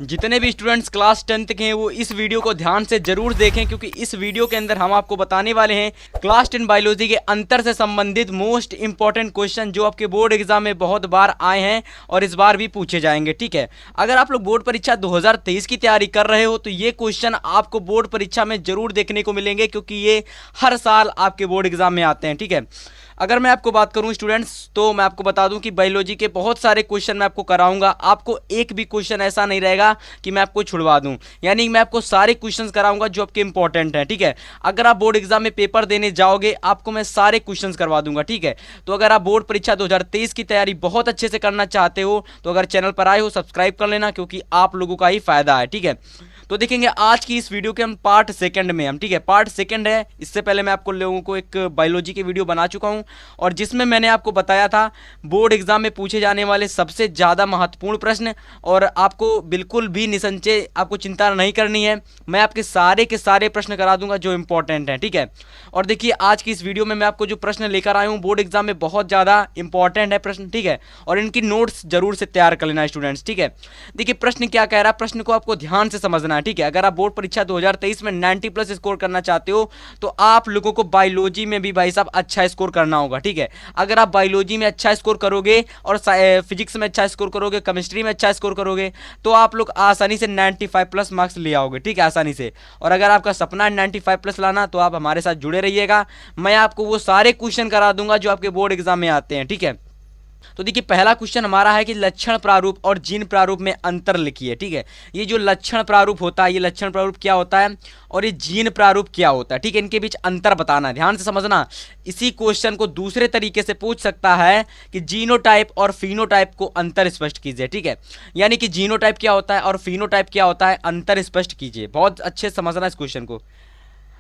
जितने भी students class 10th के हैं वो इस वीडियो को ध्यान से जरूर देखें, क्योंकि इस वीडियो के अंदर हम आपको बताने वाले हैं क्लास 10 बायोलॉजी के अंतर से संबंधित मोस्ट इंपॉर्टेंट क्वेश्चन जो आपके बोर्ड एग्जाम में बहुत बार आए हैं और इस बार भी पूछे जाएंगे। ठीक है, अगर आप लोग बोर्ड परीक्षा 2023 की तैयारी कर रहे हो तो ये क्वेश्चन आपको बोर्ड परीक्षा में जरूर देखने को मिलेंगे, क्योंकि ये हर साल आपके बोर्ड एग्जाम में आते हैं। ठीक है, अगर मैं आपको बात करूं स्टूडेंट्स तो मैं आपको बता दूं कि बायोलॉजी के बहुत सारे क्वेश्चन मैं आपको कराऊंगा। आपको एक भी क्वेश्चन ऐसा नहीं रहेगा कि मैं आपको छुड़वा दूं, यानी मैं आपको सारे क्वेश्चंस कराऊंगा जो आपके इंपॉर्टेंट हैं। ठीक है, अगर आप बोर्ड एग्जाम में पेपर देने जाओगे आपको मैं सारे क्वेश्चंस करवा दूंगा। ठीक है, तो अगर आप बोर्ड परीक्षा 2023 की तैयारी बहुत अच्छे से करना चाहते हो तो अगर चैनल पर आए हो सब्सक्राइब कर लेना, क्योंकि आप लोगों का ही फायदा है। ठीक है, तो देखेंगे आज की इस वीडियो के हम पार्ट सेकंड में ठीक है, पार्ट सेकंड है। इससे पहले मैं आपको लोगों को एक बायोलॉजी की वीडियो बना चुका हूं और जिसमें मैंने आपको बताया था बोर्ड एग्जाम में पूछे जाने वाले सबसे ज़्यादा महत्वपूर्ण प्रश्न, और आपको बिल्कुल भी निसंशय आपको चिंता नहीं करनी है, मैं आपके सारे के सारे प्रश्न करा दूंगा जो इंपॉर्टेंट हैं। ठीक है, और देखिए आज की इस वीडियो में मैं आपको जो प्रश्न लेकर आया हूँ बोर्ड एग्जाम में बहुत ज़्यादा इंपॉर्टेंट है प्रश्न। ठीक है, और इनकी नोट्स जरूर से तैयार कर लेना स्टूडेंट्स। ठीक है, देखिए प्रश्न क्या कह रहा है, प्रश्न को आपको ध्यान से समझना है। ठीक है, अगर आप बोर्ड परीक्षा 2023 में 90 प्लस स्कोर करना चाहते हो तो आप लोगों को बायोलॉजी में भी भाई साहब अच्छा स्कोर करना होगा। ठीक है, अगर आप बायोलॉजी में अच्छा स्कोर करोगे और फिजिक्स में अच्छा स्कोर करोगे, केमिस्ट्री में अच्छा स्कोर करोगे तो आप लोग आसानी से 95 प्लस मार्क्स ले आओगे। ठीक है, आसानी से। और अगर आपका सपना है 95 प्लस लाना तो आप हमारे साथ जुड़े रहिएगा, मैं आपको वो सारे क्वेश्चन करा दूंगा जो आपके बोर्ड एग्जाम में आते हैं। ठीक है, तो देखिए पहला क्वेश्चन हमारा है कि लक्षण प्रारूप और जीन प्रारूप में अंतर लिखिए। ठीक है, ये जो लक्षण प्रारूप होता है, ये लक्षण प्रारूप क्या होता है और ये जीन प्रारूप क्या होता है, ठीक है, इनके बीच अंतर बताना है, ध्यान से समझना। इसी क्वेश्चन को दूसरे तरीके से पूछ सकता है कि जीनोटाइप और फिनोटाइप को अंतर स्पष्ट कीजिए। ठीक है, यानी कि जीनोटाइप क्या होता है और फिनोटाइप क्या होता है, अंतर स्पष्ट कीजिए। बहुत अच्छे से समझना इस क्वेश्चन को।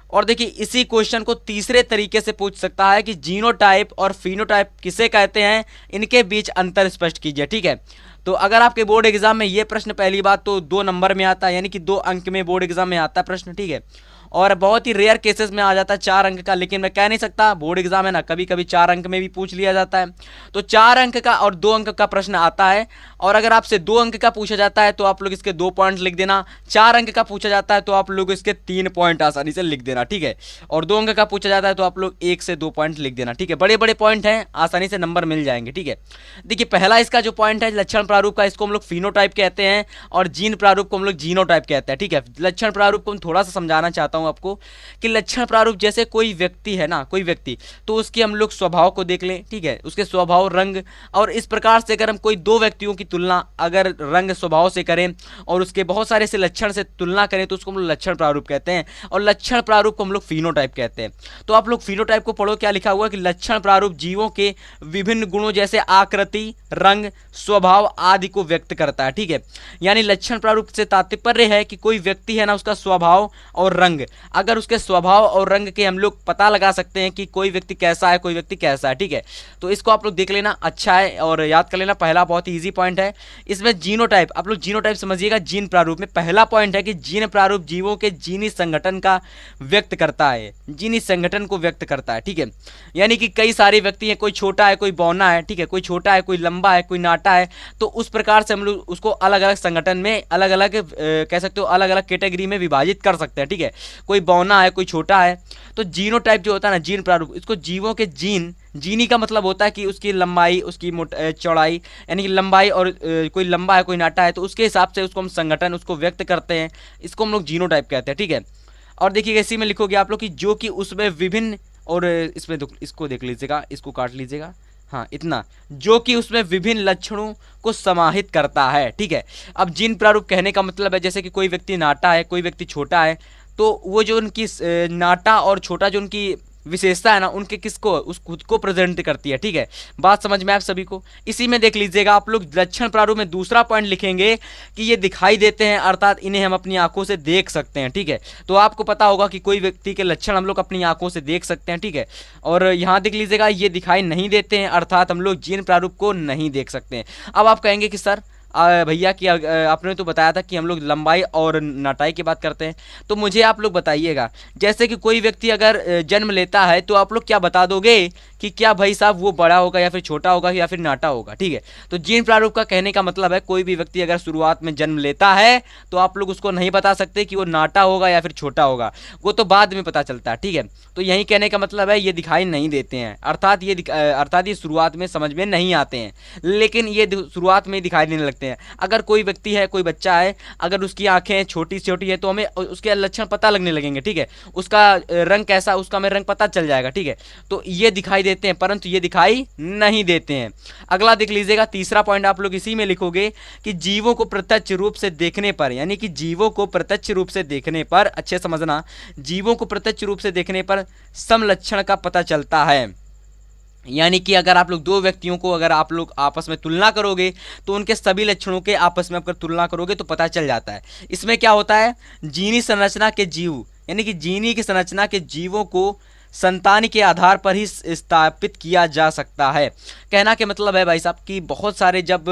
और देखिए इसी क्वेश्चन को तीसरे तरीके से पूछ सकता है कि जीनोटाइप और फिनोटाइप किसे कहते हैं, इनके बीच अंतर स्पष्ट कीजिए। ठीक है, तो अगर आपके बोर्ड एग्जाम में ये प्रश्न पहली बात तो 2 नंबर में आता है, यानी कि 2 अंक में बोर्ड एग्जाम में आता है प्रश्न। ठीक है, और बहुत ही रेयर केसेस में आ जाता है 4 अंक का, लेकिन मैं कह नहीं सकता, बोर्ड एग्जाम है ना, कभी कभी 4 अंक में भी पूछ लिया जाता है। तो 4 अंक का और 2 अंक का प्रश्न आता है, और अगर आपसे 2 अंक का पूछा जाता है तो आप लोग इसके 2 पॉइंट लिख देना, 4 अंक का पूछा जाता है तो आप लोग इसके 3 पॉइंट आसानी से लिख देना। ठीक है, और 2 अंक का पूछा जाता है तो आप लोग 1 से 2 पॉइंट लिख देना। ठीक है, बड़े बड़े पॉइंट हैं, आसानी से नंबर मिल जाएंगे। ठीक है, देखिए पहला इसका जो पॉइंट है लक्षण प्रारूप का, इसको हम लोग फिनोटाइप कहते हैं और जीन प्रारूप को हम लोग जीनोटाइप कहते हैं। ठीक है, लक्षण प्रारूप को हम थोड़ा सा समझाना चाहता हूँ आपको कि लक्षण प्रारूप जैसे कोई व्यक्ति है ना, कोई व्यक्ति, तो उसके हम लोग स्वभाव को देख लें। ठीक है, उसके स्वभाव, रंग, और इस प्रकार से अगर हम कोई 2 व्यक्तियों की तुलना अगर रंग स्वभाव से करें और उसके बहुत सारे से लक्षण से तुलना करें तो उसको हम लोग लक्षण प्रारूप कहते हैं, और लक्षण प्रारूप को हम लोग फिनोटाइप कहते हैं। तो आप लोग फिनोटाइप को पढ़ो, क्या लिखा हुआ है कि लक्षण प्रारूप जीवों के विभिन्न गुणों जैसे आकृति, रंग, स्वभाव आदि को व्यक्त करता है। ठीक है, यानी लक्षण प्रारूप से तात्पर्य है कि कोई व्यक्ति है ना, उसका स्वभाव और रंग, अगर उसके स्वभाव और रंग के हम लोग पता लगा सकते हैं कि कोई व्यक्ति कैसा है, कोई व्यक्ति कैसा है। ठीक है, तो इसको आप लोग देख लेना, अच्छा है, और याद कर लेना। पहला बहुत ही इजी पॉइंट है। इसमें जीनोटाइप, आप लोग जीनोटाइप समझिएगा। जीन प्रारूप में पहला पॉइंट है कि जीन प्रारूप जीवों के जीनी संगठन का व्यक्त करता है, जीनी संगठन को व्यक्त करता है। ठीक है, यानी कि कई सारे व्यक्ति हैं, कोई छोटा है, कोई बौना है। ठीक है, कोई छोटा है, कोई लंबा है, कोई नाटा है, तो उस प्रकार से हम लोग उसको अलग अलग संगठन में अलग अलग कह सकते हो, अलग अलग कैटेगरी में विभाजित कर सकते हैं। ठीक है, कोई बौना है, कोई छोटा है। तो जीनोटाइप जो होता है ना, जीन प्रारूप, इसको जीवों के जीन, जीनी का मतलब होता है कि उसकी लंबाई, उसकी चौड़ाई, यानी कि लंबाई, और कोई लंबा है, कोई नाटा है, तो उसके हिसाब से उसको हम संगठन उसको व्यक्त करते हैं, इसको हम लोग जीनोटाइप कहते हैं। ठीक है, और देखिए इसी में लिखोगे आप लोग कि जो कि उसमें विभिन्न, और इसमें इसको देख लीजिएगा, इसको काट लीजिएगा, हाँ इतना, जो कि उसमें विभिन्न लक्षणों को समाहित करता है। ठीक है, अब जीन प्रारूप कहने का मतलब है जैसे कि कोई व्यक्ति नाटा है, कोई व्यक्ति छोटा है, तो वो जो उनकी नाटा और छोटा जो उनकी विशेषता है ना, उनके किसको, उस खुद को प्रेजेंट करती है। ठीक है, बात समझ में आप सभी को। इसी में देख लीजिएगा आप लोग लक्षण प्रारूप में दूसरा पॉइंट लिखेंगे कि ये दिखाई देते हैं, अर्थात इन्हें हम अपनी आंखों से देख सकते हैं। ठीक है, तो आपको पता होगा कि कोई व्यक्ति के लक्षण हम लोग अपनी आंखों से देख सकते हैं। ठीक है, और यहाँ देख लीजिएगा ये दिखाई नहीं देते हैं, अर्थात हम लोग जीन प्रारूप को नहीं देख सकते हैं। अब आप कहेंगे कि सर भैया कि आपने तो बताया था कि हम लोग लंबाई और नाटाई की बात करते हैं, तो मुझे आप लोग बताइएगा, जैसे कि कोई व्यक्ति अगर जन्म लेता है तो आप लोग क्या बता दोगे कि क्या भाई साहब वो बड़ा होगा या फिर छोटा होगा या फिर नाटा होगा, ठीक है। तो जीन प्रारूप का कहने का मतलब है कोई भी व्यक्ति अगर शुरुआत में जन्म लेता है तो आप लोग उसको नहीं बता सकते कि वो नाटा होगा या फिर छोटा होगा, वो तो बाद में पता चलता है, ठीक है। तो यही कहने का मतलब है ये दिखाई नहीं देते हैं, अर्थात ये शुरुआत में समझ में नहीं आते हैं, लेकिन ये शुरुआत में दिखाई देने लगते हैं। अगर कोई व्यक्ति है, कोई बच्चा है, अगर उसकी आंखें छोटी छोटी है तो हमें उसके लक्षण पता लगने लगेंगे, ठीक है। उसका रंग कैसा, उसका हमें रंग पता चल जाएगा, ठीक है। तो ये दिखाई देते हैं परंतु ये दिखाई नहीं देते हैं। अगला देख लीजिएगा, तीसरा पॉइंट आप लोग इसी में लिखोगे कि जीवों को प्रत्यक्ष रूप से देखने पर, यानी कि जीवों को प्रत्यक्ष रूप से देखने पर, अच्छे समझना, जीवों को प्रत्यक्ष रूप से देखने पर समलक्षण का पता चलता है। यानी कि अगर आप लोग दो व्यक्तियों को अगर आप लोग आपस में तुलना करोगे तो उनके सभी लक्षणों के आपस में अगर तुलना करोगे तो पता चल जाता है। इसमें क्या होता है, जीनी संरचना के जीव, यानी कि जीनी की संरचना के जीवों को संतान के आधार पर ही स्थापित किया जा सकता है। कहना के मतलब है भाई साहब कि बहुत सारे जब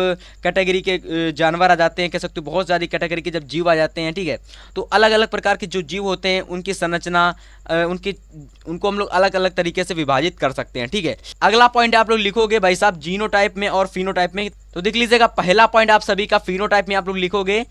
कैटेगरी के जानवर आ जाते हैं, कह सकते हो बहुत सारी कैटेगरी के जब जीव आ जाते हैं, ठीक है, तो अलग अलग प्रकार के जो जीव होते हैं उनकी संरचना उनको हम लोग अलग अलग तरीके से विभाजित कर सकते हैं, ठीक है। अगला पॉइंट आप लोग लिखोगे भाई साहब जीनोटाइप में और फिनोटाइप में। तो देख लीजिएगा, पहला पॉइंट आप सभी का फिनोटाइप में आप लोग लिखोगे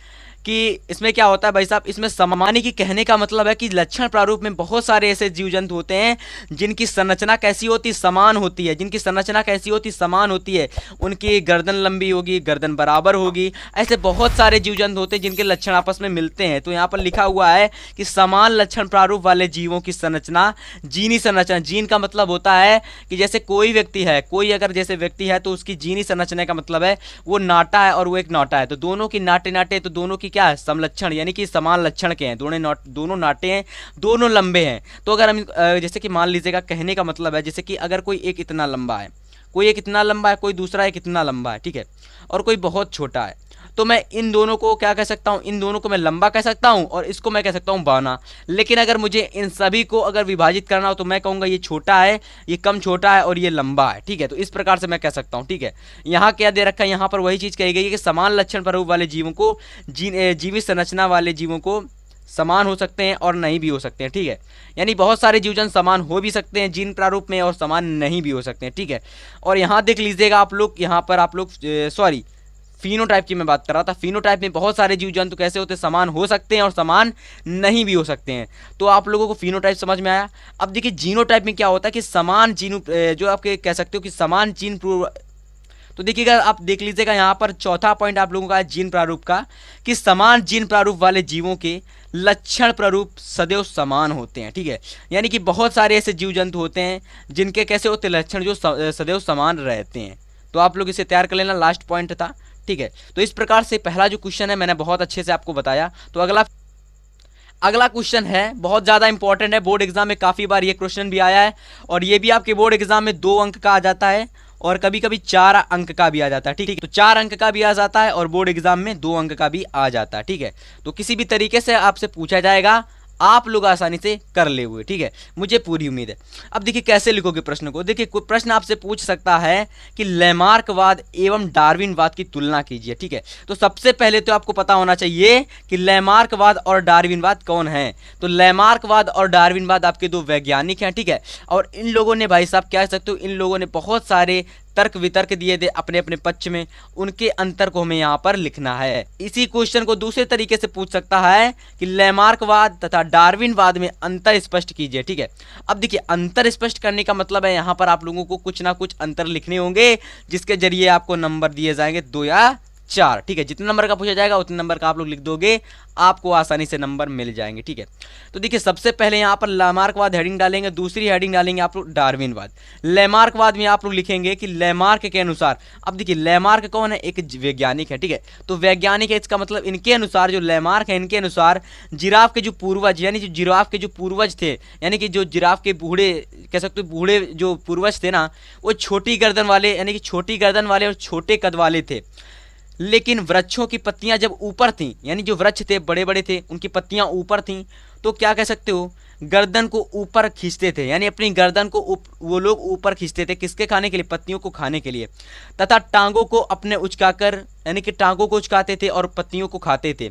कि इसमें क्या होता है भाई साहब, इसमें समानी की कहने का मतलब है कि लक्षण प्रारूप में बहुत सारे ऐसे जीव जंतु होते हैं जिनकी संरचना कैसी होती, समान होती है, जिनकी संरचना कैसी होती, समान होती है, उनकी गर्दन लंबी होगी, गर्दन बराबर होगी। ऐसे बहुत सारे जीव जंतु होते हैं जिनके लक्षण आपस में मिलते हैं। तो यहाँ पर लिखा हुआ है कि समान लक्षण प्रारूप वाले जीवों की संरचना जीनी संरचना, जीन का मतलब होता है कि जैसे कोई व्यक्ति है, कोई अगर जैसे व्यक्ति है तो उसकी जीनी संरचना का मतलब है वो नाटा है और वो एक नौटा है, तो दोनों की नाटे नाटे, तो दोनों की क्या है, समलक्षण, यानी कि समान लक्षण के हैं, दोनों नाटे हैं, दोनों लंबे हैं। तो अगर हम जैसे कि मान लीजिएगा, कहने का मतलब है जैसे कि अगर कोई एक इतना लंबा है, कोई एक इतना लंबा है, कोई दूसरा एक इतना लंबा है, ठीक है, और कोई बहुत छोटा है, तो मैं इन दोनों को क्या कह सकता हूँ, इन दोनों को मैं लंबा कह सकता हूँ और इसको मैं कह सकता हूँ बाना। लेकिन अगर मुझे इन सभी को अगर विभाजित करना हो तो मैं कहूँगा ये छोटा है, ये कम छोटा है और ये लंबा है, ठीक है। तो इस प्रकार से मैं कह सकता हूँ, ठीक है। यहाँ क्या दे रखा है, यहाँ पर वही चीज़ कही गई है कि समान लक्षण प्रारूप वाले जीवों को, जीवित संरचना वाले जीवों को समान हो सकते हैं और नहीं भी हो सकते हैं, ठीक है। यानी बहुत सारे जीवजंतु समान हो भी सकते हैं जीन प्रारूप में और समान नहीं भी हो सकते हैं, ठीक है। और यहाँ देख लीजिएगा आप लोग, यहाँ पर आप लोग सॉरी फिनोटाइप की मैं बात कर रहा था। फिनोटाइप में बहुत सारे जीव जंतु कैसे होते हैं, समान हो सकते हैं और समान नहीं भी हो सकते हैं। तो आप लोगों को फिनोटाइप समझ में आया। अब देखिए जीनोटाइप में क्या होता है कि समान जीन, जो आपके कह सकते हो कि समान जीन, तो देखिएगा आप देख लीजिएगा यहाँ पर चौथा पॉइंट आप लोगों का है जीन प्रारूप का, कि समान जीन प्रारूप वाले जीवों के लक्षण प्रारूप सदैव समान होते हैं, ठीक है। यानी कि बहुत सारे ऐसे जीव जंतु होते हैं जिनके कैसे होते हैं लक्षण जो सदैव समान रहते हैं। तो आप लोग इसे तैयार कर लेना, लास्ट पॉइंट था, ठीक है। तो इस प्रकार से पहला जो क्वेश्चन है मैंने बहुत अच्छे से आपको बताया। तो अगला क्वेश्चन है बहुत ज़्यादा इंपॉर्टेंट है, बोर्ड एग्जाम में काफ़ी बार ये क्वेश्चन भी आया है और ये भी आपके बोर्ड एग्जाम में 2 अंक का आ जाता है और कभी कभी 4 अंक का भी आ जाता है, ठीक है। तो 4 अंक का भी आ जाता है और बोर्ड एग्जाम में 2 अंक का भी आ जाता है, ठीक है। तो किसी भी तरीके से आपसे पूछा जाएगा, आप लोग आसानी से कर ले हुए, ठीक है, मुझे पूरी उम्मीद है। अब देखिए कैसे लिखोगे प्रश्न को। देखिए कोई प्रश्न आपसे पूछ सकता है कि लैमार्कवाद एवं डार्विनवाद की तुलना कीजिए, ठीक है। तो सबसे पहले तो आपको पता होना चाहिए कि लैमार्कवाद और डार्विनवाद कौन है। तो लैमार्कवाद और डार्विनवाद आपके 2 वैज्ञानिक हैं, ठीक है। और इन लोगों ने भाई साहब क्या कह सकते हो, इन लोगों ने बहुत सारे तर्क वितर्क दिए थे अपने अपने पक्ष में, उनके अंतर को हमें यहाँ पर लिखना है। इसी क्वेश्चन को दूसरे तरीके से पूछ सकता है कि लैमार्कवाद तथा डार्विनवाद में अंतर स्पष्ट कीजिए, ठीक है। अब देखिए अंतर स्पष्ट करने का मतलब है यहाँ पर आप लोगों को कुछ ना कुछ अंतर लिखने होंगे जिसके जरिए आपको नंबर दिए जाएंगे 2 या 4, ठीक है। जितने नंबर का पूछा जाएगा उतने नंबर का आप लोग लिख दोगे, आपको आसानी से नंबर मिल जाएंगे, ठीक है। तो देखिए सबसे पहले यहाँ पर लैमार्कवाद हेडिंग डालेंगे, दूसरी हेडिंग डालेंगे आप लोग डार्विनवाद। लैमार्कवाद में आप लोग लिखेंगे कि लैमार्क के अनुसार, अब देखिए लैमार्क कौन है, एक वैज्ञानिक है, ठीक है। तो वैज्ञानिक है, इसका मतलब इनके अनुसार जो लैमार्क है, इनके अनुसार जिराफ के जो पूर्वज, यानी जो जिराफ के जो पूर्वज थे, यानी कि जो जिराफ के बूढ़े कह सकते हो बूढ़े जो पूर्वज थे ना, वो छोटी गर्दन वाले, यानी कि छोटी गर्दन वाले और छोटे कद वाले थे। लेकिन वृक्षों की पत्तियां जब ऊपर थीं, यानी जो वृक्ष थे बड़े बड़े थे, उनकी पत्तियां ऊपर थीं, तो क्या कह सकते हो, गर्दन को ऊपर खींचते थे, यानी अपनी गर्दन को वो लोग ऊपर खींचते थे, किसके खाने के लिए, पत्तियों को खाने के लिए, तथा टांगों को अपने उचकाकर, यानी कि टांगों को उचकाते थे और पत्तियों को खाते थे।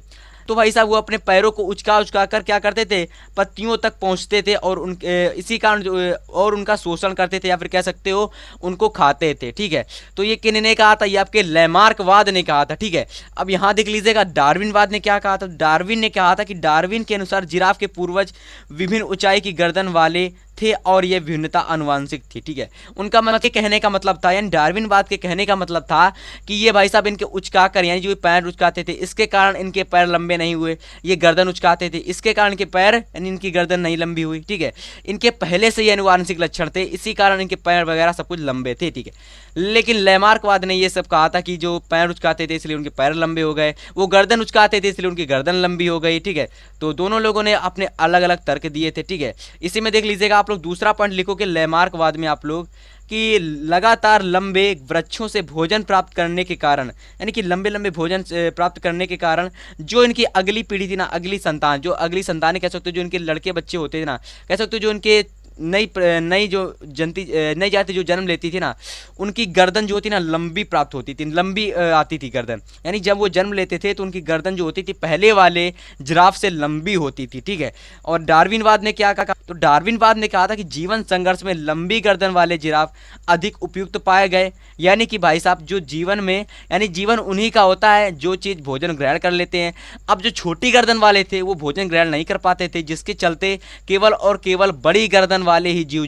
तो भाई साहब वो अपने पैरों को उचका उचका कर क्या करते थे, पत्तियों तक पहुंचते थे और इसी कारण और उनका शोषण करते थे, या फिर कह सकते हो उनको खाते थे। ठीक है, तो ये किन्होंने कहा था, ये आपके लैमार्कवाद ने कहा था। ठीक है, अब यहाँ देख लीजिएगा डार्विनवाद ने क्या कहा था। डार्विन ने कहा था कि डार्विन के अनुसार जिराफ के पूर्वज विभिन्न ऊंचाई की गर्दन वाले थे और ये भिन्नता आनुवांशिक थी। ठीक है, उनका मतलब के कहने का मतलब था, यानी डार्विनवाद के कहने का मतलब था कि ये भाई साहब इनके उचका कर, यानी जो पैर उचकाते थे इसके कारण इनके पैर लंबे नहीं हुए, ये गर्दन उचकाते थे इसके कारण इनके पैर यानी इनकी गर्दन नहीं लंबी हुई। ठीक है, इनके पहले से ही आनुवांशिक लक्षण थे, इसी कारण इनके पैर वगैरह सब कुछ लंबे थे। ठीक है, लेकिन लैमार्कवाद ने ये सब कहा था कि जो पैर उचकाते थे इसलिए उनके पैर लंबे हो गए, वो गर्दन उचकाते थे इसलिए उनकी गर्दन लंबी हो गई। ठीक है, तो दोनों लोगों ने अपने अलग अलग तर्क दिए थे। ठीक है, इसी में देख लीजिएगा आप लोग दूसरा पॉइंट लिखो कि लैमार्कवाद में आप लोग कि लगातार लंबे वृक्षों से भोजन प्राप्त करने के कारण, यानी कि लंबे लंबे भोजन प्राप्त करने के कारण जो इनकी अगली पीढ़ी थी ना, अगली संतान, जो अगली संतानें कह सकते हो, जो इनके लड़के बच्चे होते थे ना, कह सकते हो जो इनके नई जो नई जाति जो जन्म लेती थी ना, उनकी गर्दन जो होती ना लंबी प्राप्त होती थी, लंबी आती थी गर्दन, यानी जब वो जन्म लेते थे तो उनकी गर्दन जो होती थी पहले वाले जिराफ से लंबी होती थी। ठीक है, और डार्विनवाद ने क्या कहा, तो डार्विनवाद ने कहा था कि जीवन संघर्ष में लंबी गर्दन वाले जिराफ अधिक उपयुक्त पाए गए, यानी कि भाई साहब जो जीवन में, यानी जीवन उन्हीं का होता है जो चीज़ भोजन ग्रहण कर लेते हैं। अब जो छोटी गर्दन वाले थे वो भोजन ग्रहण नहीं कर पाते थे, जिसके चलते केवल और केवल बड़ी गर्दन वाले ही जो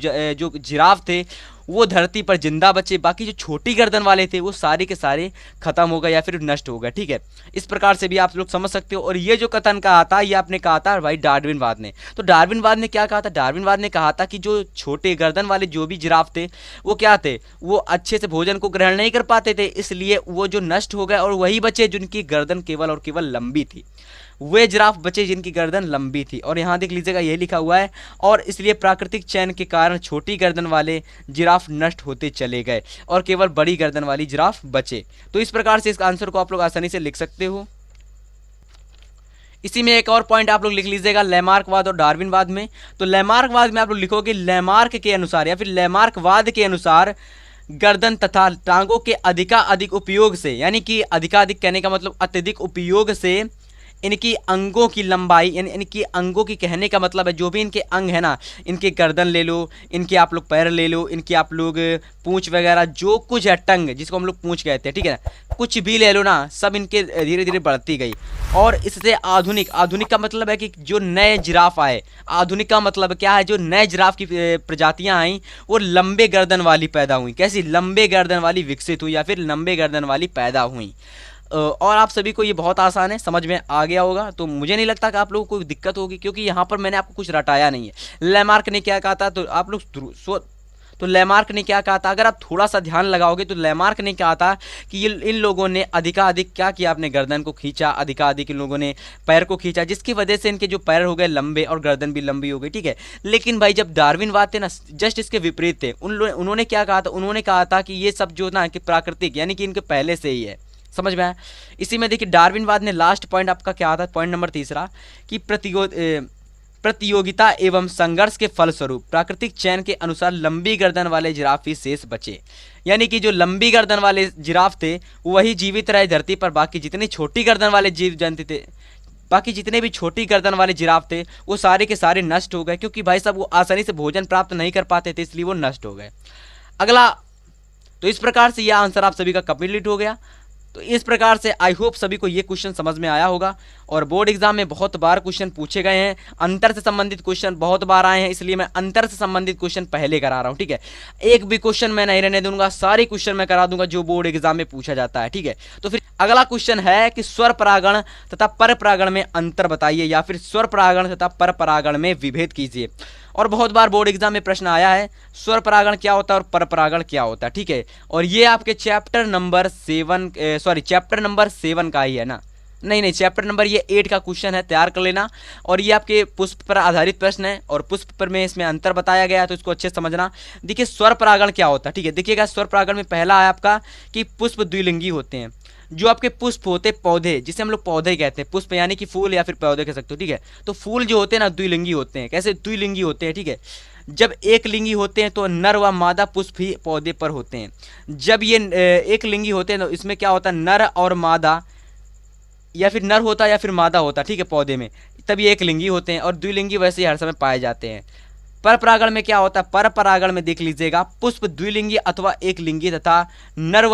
जिराफ थे वो धरती पर जिंदा बचे, बाकी जो छोटी गर्दन वाले थे वो सारे के सारे खत्म हो गए या फिर नष्ट हो गए। ठीक है, इस प्रकार से भी आप लोग समझ सकते हो। और ये जो कथन कहा था ये आपने कहा था भाई डार्विनवाद ने। तो डार्विनवाद ने क्या कहा था, डार्विनवाद ने कहा था कि जो छोटे गर्दन वाले जो भी जिराफ थे वो क्या थे, वो अच्छे से भोजन को ग्रहण नहीं कर पाते थे, इसलिए वो जो नष्ट हो गए और वही बचे जिनकी गर्दन केवल और केवल लंबी थी, वे जिराफ बचे जिनकी गर्दन लंबी थी। और यहाँ देख लीजिएगा ये लिखा हुआ है, और इसलिए प्राकृतिक चयन के कारण छोटी गर्दन वाले जिराफ नष्ट होते चले गए और केवल बड़ी गर्दन वाली जिराफ बचे। तो इस प्रकार से इस आंसर को आप लोग आसानी से लिख सकते हो। इसी में एक और पॉइंट आप लोग लिख लीजिएगा लैमार्कवाद और डार्विनवाद में। तो लैमार्कवाद में आप लोग लिखोगे लैमार्क के अनुसार या फिर लैमार्कवाद के अनुसार गर्दन तथा टांगों के अधिकाधिक उपयोग से, यानी कि अधिकाधिक कहने का मतलब अत्यधिक उपयोग से इनकी अंगों की लंबाई, यानी इनकी अंगों की कहने का मतलब है जो भी इनके अंग है ना, इनके गर्दन ले लो, इनके आप लोग पैर ले लो, इनके आप लोग पूंछ वगैरह जो कुछ है, टंग जिसको हम लोग पूंछ कहते हैं, ठीक है ना, कुछ भी ले लो ना, सब इनके धीरे धीरे बढ़ती गई। और इससे आधुनिक, आधुनिक का मतलब है कि जो नए जिराफ आए, आधुनिक का मतलब क्या है, जो नए जिराफ की प्रजातियां आई वो लंबे गर्दन वाली पैदा हुई। कैसी? लंबे गर्दन वाली विकसित हुई या फिर लंबे गर्दन वाली पैदा हुई। और आप सभी को ये बहुत आसान है, समझ में आ गया होगा, तो मुझे नहीं लगता कि आप लोगों को कोई दिक्कत होगी, क्योंकि यहाँ पर मैंने आपको कुछ रटाया नहीं है। लैमार्क ने क्या कहा था, तो आप लोग तो लैमार्क ने क्या कहा था, अगर आप थोड़ा सा ध्यान लगाओगे तो लैमार्क ने कहा था कि इन लोगों ने अधिकाधिक क्या किया, अपने गर्दन को खींचा, अधिकाधिक इन लोगों ने पैर को खींचा, जिसकी वजह से इनके जो पैर हो गए लंबे और गर्दन भी लंबी हो गई। ठीक है, लेकिन भाई जब डार्विनवाद थे ना, जस्ट इसके विपरीत थे। उन्होंने क्या कहा था, उन्होंने कहा था कि ये सब जो ना कि प्राकृतिक, यानी कि इनके पहले से ही है। समझ में आया? इसी में देखिए डार्विनवाद ने लास्ट पॉइंट आपका क्या था, पॉइंट नंबर तीसरा, कि प्रतियोगिता एवं संघर्ष के फलस्वरूप प्राकृतिक चयन के अनुसार लंबी गर्दन वाले जिराफ ही शेष बचे। यानी कि जो लंबी गर्दन वाले जिराफ थे वही जीवित रहे धरती पर, बाकी जितने छोटी गर्दन वाले जीव जंतु थे, बाकी जितने भी छोटी गर्दन वाले जिराफ थे वो सारे के सारे नष्ट हो गए, क्योंकि भाई साहब वो आसानी से भोजन प्राप्त नहीं कर पाते थे, इसलिए वो नष्ट हो गए। अगला, तो इस प्रकार से यह आंसर आप सभी का कंप्लीट हो गया। तो इस प्रकार से आई होप सभी को ये क्वेश्चन समझ में आया होगा। और बोर्ड एग्जाम में बहुत बार क्वेश्चन पूछे गए हैं, अंतर से संबंधित क्वेश्चन बहुत बार आए हैं, इसलिए मैं अंतर से संबंधित क्वेश्चन पहले करा रहा हूँ। ठीक है, एक भी क्वेश्चन मैं नहीं रहने दूंगा, सारे क्वेश्चन मैं करा दूंगा जो बोर्ड एग्जाम में पूछा जाता है। ठीक है, तो फिर अगला क्वेश्चन है कि स्वर परागण तथा पर परागण में अंतर बताइए, या फिर स्वर परागण तथा पर परागण में विभेद कीजिए। और बहुत बार बोर्ड एग्जाम में प्रश्न आया है स्वर परागण क्या होता है और पर परागण क्या होता है। ठीक है, और ये आपके चैप्टर नंबर 7 का ही है ना, नहीं चैप्टर नंबर ये 8 का क्वेश्चन है, तैयार कर लेना। और ये आपके पुष्प पर आधारित प्रश्न है और पुष्प पर में इसमें अंतर बताया गया है, तो इसको अच्छे से समझना। देखिए स्वर परागण क्या होता है। ठीक है, देखिएगा स्वर परागण में पहला है आपका कि पुष्प द्विलिंगी होते हैं। जो आपके पुष्प होते पौधे, जिसे हम लोग पौधे कहते हैं, पुष्प यानी कि फूल या फिर पौधे कह सकते हो। ठीक है, तो फूल जो होते हैं ना द्विलिंगी होते हैं। कैसे द्विलिंगी होते हैं? ठीक है, जब एक लिंगी होते हैं तो नर व मादा पुष्प ही पौधे पर होते हैं। जब ये एक लिंगी होते हैं तो इसमें क्या होता है, नर और मादा या फिर नर होता या फिर मादा होता, ठीक है, पौधे में, तब ये एक लिंगी होते हैं। और द्विलिंगी वैसे ही हर समय पाए जाते हैं। पर परागण में क्या होता है, पर परागण में देख लीजिएगा पुष्प द्विलिंगी अथवा एक लिंगी तथा नर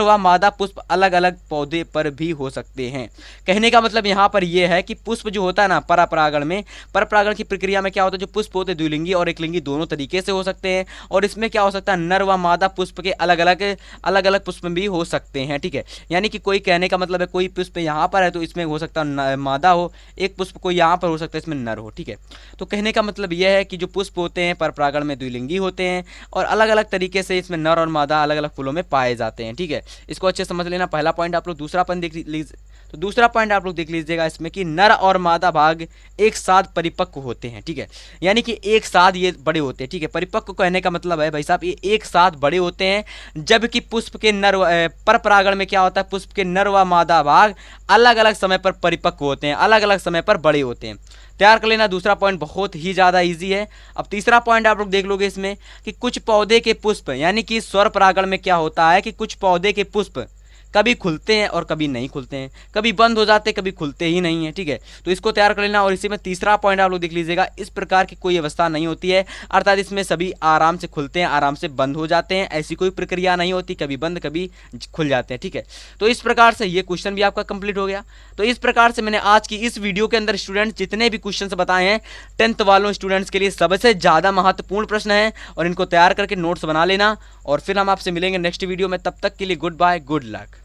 व मादा पुष्प अलग अलग पौधे पर भी हो सकते हैं। कहने का मतलब यहाँ पर यह है कि पुष्प जो होता है ना परागण में, पर परागण की प्रक्रिया में क्या होता है, जो पुष्प होते हैं द्विलिंगी और एक लिंगी दोनों तरीके से हो सकते हैं। और इसमें क्या हो सकता है, नर व मादा पुष्प के अलग अलग पुष्प भी हो सकते हैं, ठीक है। यानी कि कोई कहने का मतलब है कोई पुष्प यहाँ पर है तो इसमें हो सकता है मादा हो, एक पुष्प कोई यहाँ पर हो सकता है इसमें नर हो, ठीक है। तो कहने का मतलब यह है कि जो पुष्प होते हैं पर परागण में द्विलिंगी होते हैं और अलग अलग तरीके से इसमें नर और मादा अलग अलग फूलों में पाए जाते हैं, ठीक है। इसको अच्छे समझ लेना, पहला पॉइंट आप लोग। दूसरा पॉइंट देख लीजिए, तो दूसरा पॉइंट आप लोग देख लीजिएगा इसमें कि नर और मादा भाग एक साथ परिपक्व होते हैं, ठीक है। यानी कि एक साथ ये बड़े होते हैं, ठीक है। परिपक्व कहने का मतलब है भाई साहब ये एक साथ बड़े होते हैं, जबकि पुष्प के पर परागण में क्या होता है, पुष्प के नर व मादा भाग अलग अलग समय पर परिपक्व होते हैं, अलग अलग समय पर बड़े होते हैं। तैयार कर लेना, दूसरा पॉइंट बहुत ही ज़्यादा इजी है। अब तीसरा पॉइंट आप लोग देख लोगे इसमें कि कुछ पौधे के पुष्प, यानी कि स्वर परागण में क्या होता है कि कुछ पौधे के पुष्प कभी खुलते हैं और कभी नहीं खुलते हैं, कभी बंद हो जाते हैं, कभी खुलते ही नहीं है, ठीक है। तो इसको तैयार कर लेना। और इसी में तीसरा पॉइंट आप लोग देख लीजिएगा, इस प्रकार की कोई अवस्था नहीं होती है, अर्थात इसमें सभी आराम से खुलते हैं, आराम से बंद हो जाते हैं, ऐसी कोई प्रक्रिया नहीं होती, कभी बंद कभी खुल जाते हैं, ठीक है। तो इस प्रकार से ये क्वेश्चन भी आपका कंप्लीट हो गया। तो इस प्रकार से मैंने आज की इस वीडियो के अंदर स्टूडेंट्स जितने भी क्वेश्चन बताए हैं 10th वालों स्टूडेंट्स के लिए सबसे ज़्यादा महत्वपूर्ण प्रश्न है, और इनको तैयार करके नोट्स बना लेना। और फिर हम आपसे मिलेंगे नेक्स्ट वीडियो में, तब तक के लिए गुड बाय, गुड लक।